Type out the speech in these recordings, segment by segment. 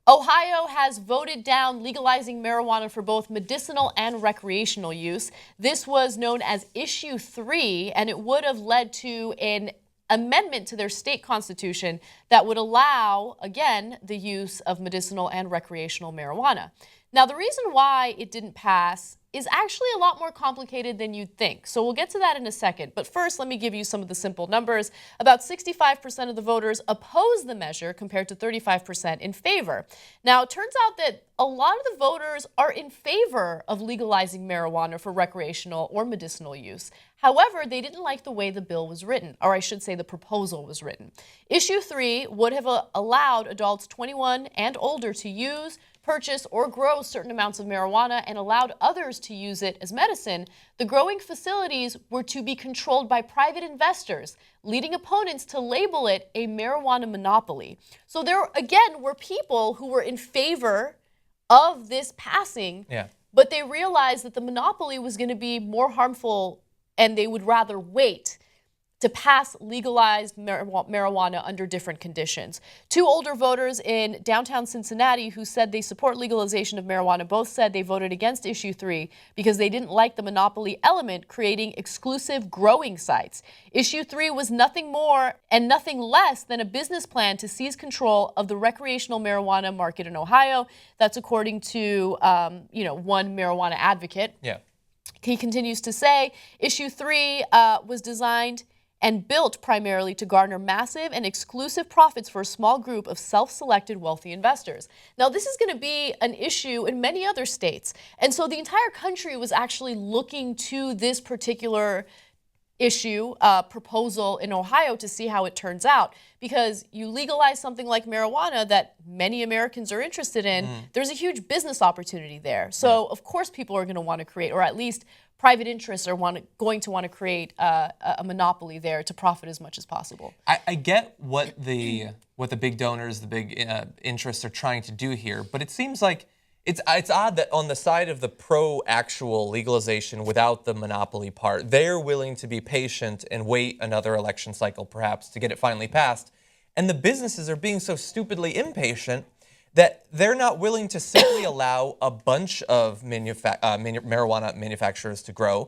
Ohio has voted down legalizing marijuana for both medicinal and recreational use. This was known as Issue 3, and it would have led to an amendment to their state constitution that would allow, again, the use of medicinal and recreational marijuana. Now, the reason why it didn't pass is actually a lot more complicated than you'd think. So we'll get to that in a second. But first, let me give you some of the simple numbers. About 65% of the voters oppose the measure compared to 35% in favor. Now, it turns out that a lot of the voters are in favor of legalizing marijuana for recreational or medicinal use. However, they didn't like the way the bill was written, or I should say the proposal was written. Issue 3 would have allowed adults 21 and older to use, purchase, or grow certain amounts of marijuana and allowed others to use it as medicine. The growing facilities were to be controlled by private investors, leading opponents to label it a marijuana monopoly. So there, again, were people who were in favor of this passing, but they realized that the monopoly was going to be more harmful and they would rather wait to pass legalized marijuana under different conditions. Two older voters in downtown Cincinnati who said they support legalization of marijuana both said they voted against Issue 3 because they didn't like the monopoly element creating exclusive growing sites. Issue 3 was nothing more and nothing less than a business plan to seize control of the recreational marijuana market in Ohio. That's according to one marijuana advocate. He continues to say, Issue 3 was designed and built primarily to garner massive and exclusive profits for a small group of self-selected wealthy investors. Now, this is going to be an issue in many other states. And so the entire country was actually looking to this particular issue, proposal in Ohio to see how it turns out. Because you legalize something like marijuana that many Americans are interested in, there's a huge business opportunity there. So, of course, people are going to want to create, or at least private interests are going to want to create a monopoly there to profit as much as possible. I get what the big donors, the big interests are trying to do here, but it seems like it's odd that on the side of the pro-actual legalization without the monopoly part, they're willing to be patient and wait another election cycle perhaps to get it finally passed, and the businesses are being so stupidly impatient that they're not willing to simply allow a bunch of marijuana manufacturers to grow,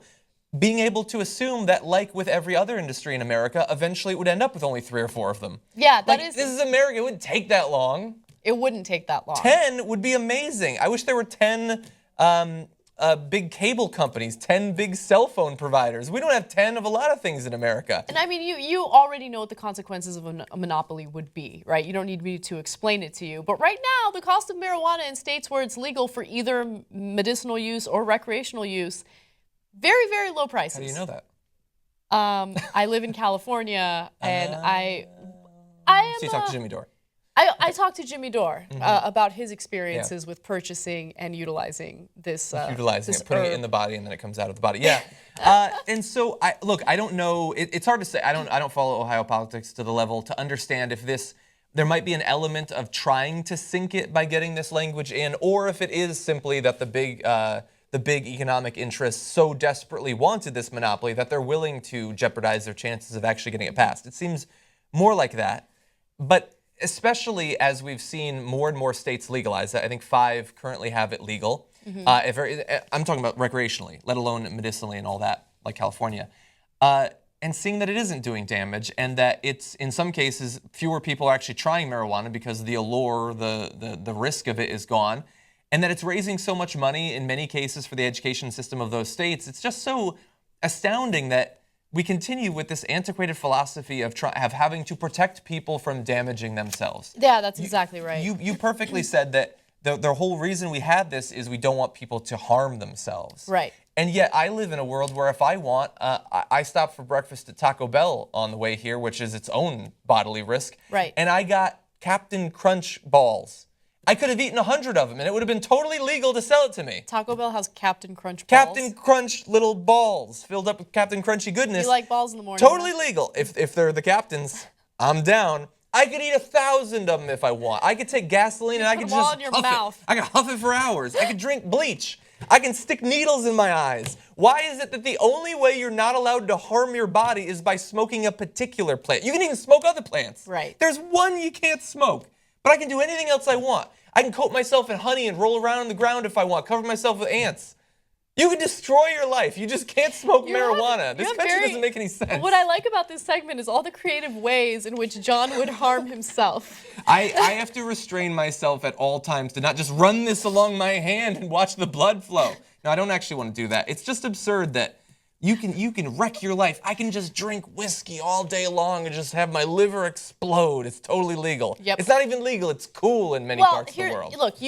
being able to assume that, like with every other industry in America, eventually it would end up with only 3 or 4 of them. Yeah, this is America. It wouldn't take that long. It wouldn't take that long. 10 would be amazing. I wish there were 10 big cable companies, 10 big cell phone providers. We don't have 10 of a lot of things in America. And I mean, you already know what the consequences of a monopoly would be, right? You don't need me to explain it to you. But right now, the cost of marijuana in states where it's legal for either medicinal use or recreational use, very, very low prices. How do you know that? I live in California, and I am... So you talk to Jimmy Dore. I talked to Jimmy Dore about his experiences with purchasing and utilizing this. Utilizing this it, putting herb. it in the body, and then it comes out of the body. Yeah, and so I don't know. It's hard to say. I don't follow Ohio politics to the level to understand if there might be an element of trying to sink it by getting this language in, or if it is simply that the big economic interests so desperately wanted this monopoly that they're willing to jeopardize their chances of actually getting it passed. It seems more like that, but especially as we've seen more and more states legalize it. I think 5 currently have it legal. I'm talking about recreationally, let alone medicinally and all that, like California. And seeing that it isn't doing damage, and that it's, in some cases, fewer people are actually trying marijuana because the allure, the risk of it is gone, and that it's raising so much money in many cases for the education system of those states. It's just so astounding that we continue with this antiquated philosophy of having to protect people from damaging themselves. Yeah, that's exactly right. You perfectly said that the whole reason we had this is we don't want people to harm themselves. Right. And yet I live in a world where if I want, I stop for breakfast at Taco Bell on the way here, which is its own bodily risk. Right. And I got Captain Crunch balls. I could have eaten 100 of them, and it would have been totally legal to sell it to me. Taco Bell has Captain Crunch balls. Captain Crunch little balls filled up with Captain Crunchy goodness. You like balls in the morning? Totally legal. If they're the captains, I'm down. I could eat 1,000 of them if I want. I could take gasoline and I could just in your mouth. I could huff it for hours. I could drink bleach. I can stick needles in my eyes. Why is it that the only way you're not allowed to harm your body is by smoking a particular plant? You can even smoke other plants. Right. There's one you can't smoke, but I can do anything else I want. I can coat myself in honey and roll around on the ground if I want, cover myself with ants. You can destroy your life. You just can't smoke marijuana. This country doesn't make any sense. What I like about this segment is all the creative ways in which John would harm himself. I have to restrain myself at all times to not just run this along my hand and watch the blood flow. No, I don't actually want to do that. It's just absurd that you can wreck your life. I can just drink whiskey all day long and just have my liver explode. It's totally legal. Yep. It's not even legal. It's cool in many parts of the world. Look,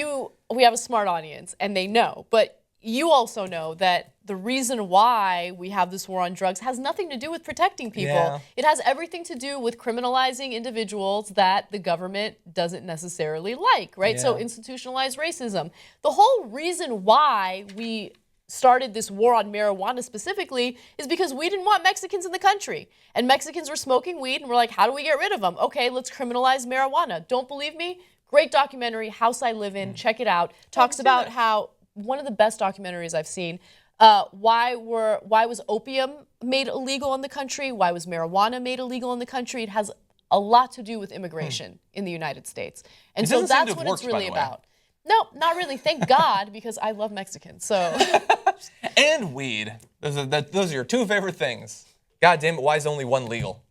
we have a smart audience, and they know, but you also know that the reason why we have this war on drugs has nothing to do with protecting people. Yeah. It has everything to do with criminalizing individuals that the government doesn't necessarily like, right? Yeah. So institutionalized racism. The whole reason why we started this war on marijuana specifically is because we didn't want Mexicans in the country. And Mexicans were smoking weed, and we're like, how do we get rid of them? Okay, let's criminalize marijuana. Don't believe me? Great documentary, House I Live In. Check it out. Talks about how, one of the best documentaries I've seen, why was opium made illegal in the country? Why was marijuana made illegal in the country? It has a lot to do with immigration in the United States. And so that's what it's really about. No, not really. Thank God, because I love Mexicans. So. And weed. Those are your two favorite things. God damn it, why is only one legal?